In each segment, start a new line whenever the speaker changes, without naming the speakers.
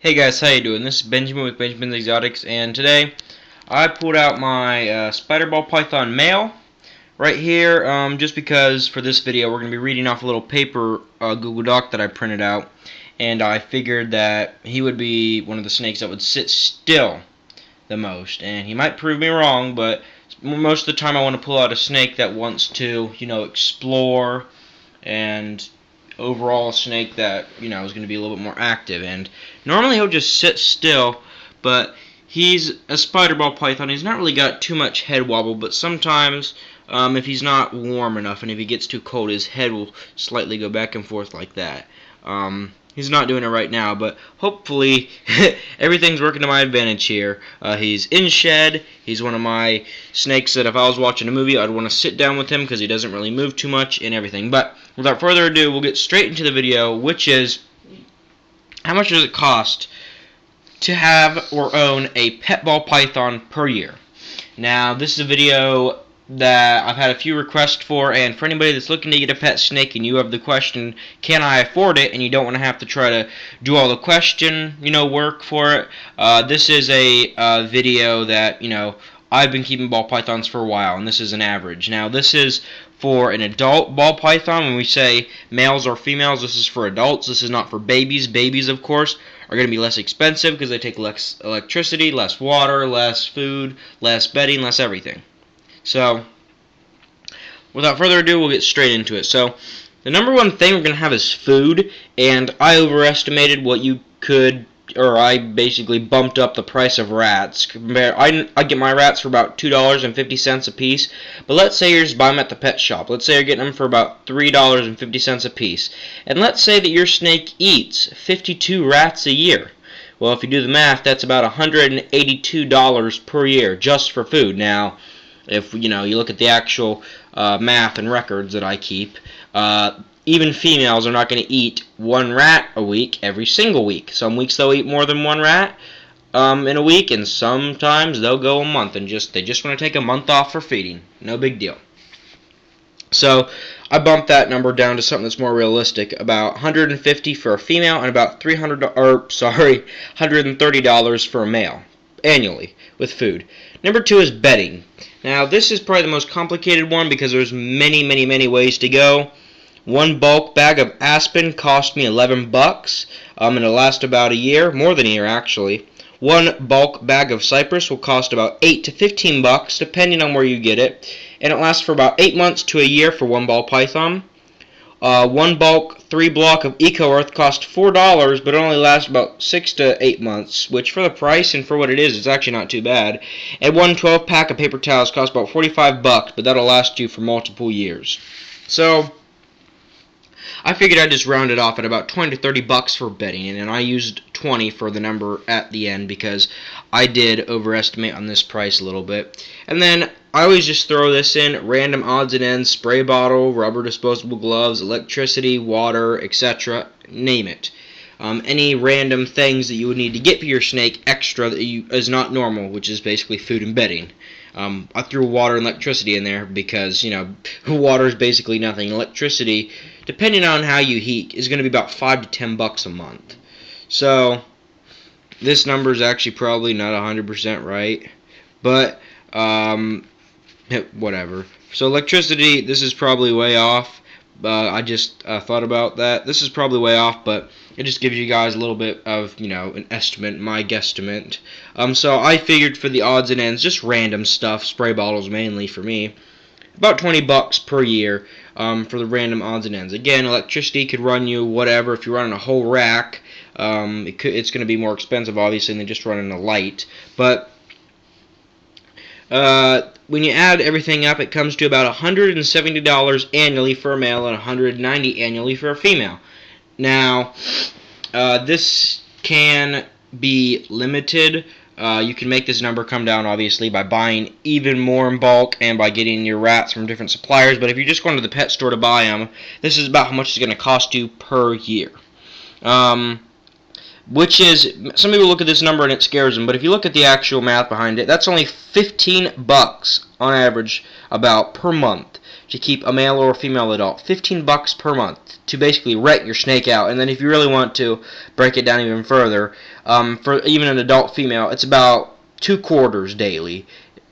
Hey guys, how you doing? This is Benjamin with Benjamin's Exotics, and today I pulled out my spider ball python male right here, just because for this video we're going to be reading off a little paper Google Doc that I printed out, and I figured that he would be one of the snakes that would sit still the most, and he might prove me wrong, but most of the time I want to pull out a snake that wants to, explore, and overall snake that is going to be a little bit more active. And normally he'll just sit still, but he's a spider ball python. He's not really got too much head wobble, but sometimes if he's not warm enough and if he gets too cold, his head will slightly go back and forth like that. He's not doing it right now, but hopefully everything's working to my advantage here. He's in shed. He's one of my snakes that if I was watching a movie, I'd want to sit down with him because he doesn't really move too much and everything. But without further ado, we'll get straight into the video, which is how much does it cost to have or own a pet ball python per year. Now, this is a video that I've had a few requests for, and for anybody that's looking to get a pet snake and you have the question, can I afford it, and you don't want to have to try to do all the question, work for it, this is a video that, I've been keeping ball pythons for a while, and this is an average. Now, this is for an adult ball python. When we say males or females, this is for adults. This is not for babies. Babies, of course, are going to be less expensive because they take less electricity, less water, less food, less bedding, less everything. So, without further ado, we'll get straight into it. So, the number one thing we're going to have is food, and I overestimated what you could, or I basically bumped up the price of rats. I get my rats for about $2.50 a piece, but let's say you're just buying them at the pet shop. Let's say you're getting them for about $3.50 a piece. And let's say that your snake eats 52 rats a year. Well, if you do the math, that's about $182 per year just for food. Now, if you look at the actual math and records that I keep, even females are not going to eat one rat a week every single week. Some weeks they'll eat more than one rat in a week, and sometimes they'll go a month and they just want to take a month off for feeding. No big deal. So I bumped that number down to something that's more realistic, about $150 for a female and about $130 for a male annually with food. Number two is bedding. Now, this is probably the most complicated one because there's many ways to go. One bulk bag of Aspen cost me $11, and it'll last about a year, more than a year actually. One bulk bag of Cypress will cost about $8 to $15, depending on where you get it, and it lasts for about 8 months to a year for one ball python. One bulk 3-block of Eco Earth cost $4, but it only lasts about 6 to 8 months, which for the price and for what it is, it's actually not too bad. And one 12-pack of paper towels costs about $45, but that'll last you for multiple years. So I figured I'd just round it off at about $20 to $30 for bedding, and I used 20 for the number at the end because I did overestimate on this price a little bit. And then I always just throw this in, random odds and ends, spray bottle, rubber disposable gloves, electricity, water, etc., name it. Any random things that you would need to get for your snake extra that is not normal, which is basically food and bedding. I threw water and electricity in there because, water is basically nothing. Electricity, depending on how you heat, is going to be about $5 to $10 a month. So, this number is actually probably not 100% right, but, whatever. So, electricity, this is probably way off. I just thought about that. This is probably way off, but it just gives you guys a little bit of, an estimate, my guesstimate. So I figured for the odds and ends, just random stuff, spray bottles mainly for me, about $20 per year for the random odds and ends. Again, electricity could run you whatever. If you're running a whole rack, it's going to be more expensive, obviously, than just running a light. But when you add everything up, it comes to about $170 annually for a male and $190 annually for a female. Now, this can be limited. You can make this number come down, obviously, by buying even more in bulk and by getting your rats from different suppliers. But if you're just going to the pet store to buy them, this is about how much it's going to cost you per year. Which is, some people look at this number and it scares them, but if you look at the actual math behind it, that's only $15 on average about per month to keep a male or a female adult. $15 per month to basically rent your snake out. And then if you really want to break it down even further, for even an adult female, it's about 2 quarters daily.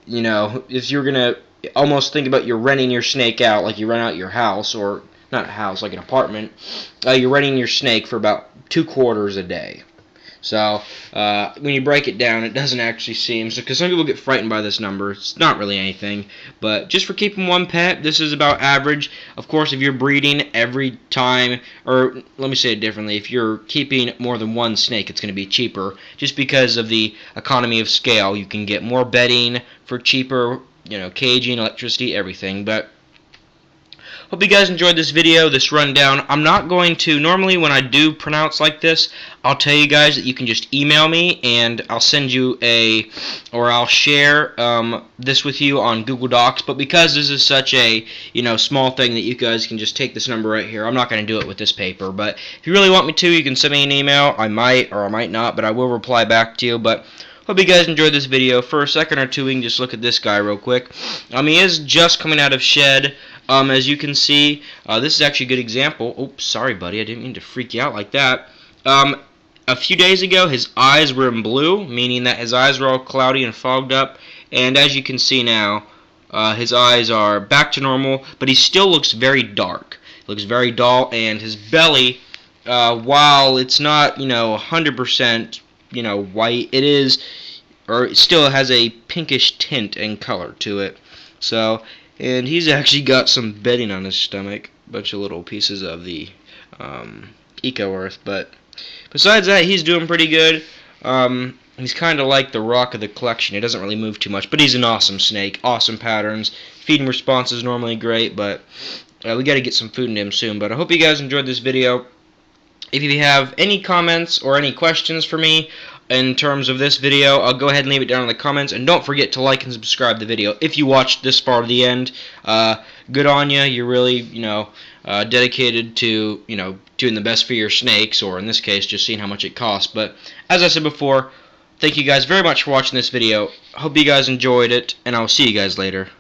You know, if you're gonna almost think about you're renting your snake out like you rent out your house, or not a house, like an apartment, you're renting your snake for about 2 quarters a day. So when you break it down, it doesn't actually seem, because some people get frightened by this number. It's not really anything, but just for keeping one pet, this is about average. Of course, if you're breeding every time, or let me say it differently, if you're keeping more than one snake, it's going to be cheaper, just because of the economy of scale. You can get more bedding for cheaper, you know, caging, electricity, everything. But hope you guys enjoyed this video, this rundown. I'm not going to, normally when I do pronounce like this, I'll tell you guys that you can just email me and I'll send you I'll share this with you on Google Docs. But because this is such a, you know, small thing that you guys can just take this number right here, I'm not going to do it with this paper. But if you really want me to, you can send me an email. I might or I might not, but I will reply back to you. But hope you guys enjoyed this video. For a second or two, we can just look at this guy real quick. He is just coming out of shed. As you can see, this is actually a good example. Oops, sorry, buddy. I didn't mean to freak you out like that. A few days ago, his eyes were in blue, meaning that his eyes were all cloudy and fogged up. And as you can see now, his eyes are back to normal, but he still looks very dark. He looks very dull, and his belly, while it's not, you know, 100%, you know, white, it is, or it still has a pinkish tint and color to it. So, and he's actually got some bedding on his stomach, a bunch of little pieces of the Eco-Earth, but besides that, he's doing pretty good. He's kind of like the rock of the collection. He doesn't really move too much, but he's an awesome snake, awesome patterns. Feeding response is normally great, but we got to get some food into him soon. But I hope you guys enjoyed this video. If you have any comments or any questions for me in terms of this video, I'll go ahead and leave it down in the comments. And don't forget to like and subscribe the video. If you watched this far to the end, good on you. You're really, you know, dedicated to, you know, doing the best for your snakes, or in this case, just seeing how much it costs. But as I said before, thank you guys very much for watching this video. Hope you guys enjoyed it, and I'll see you guys later.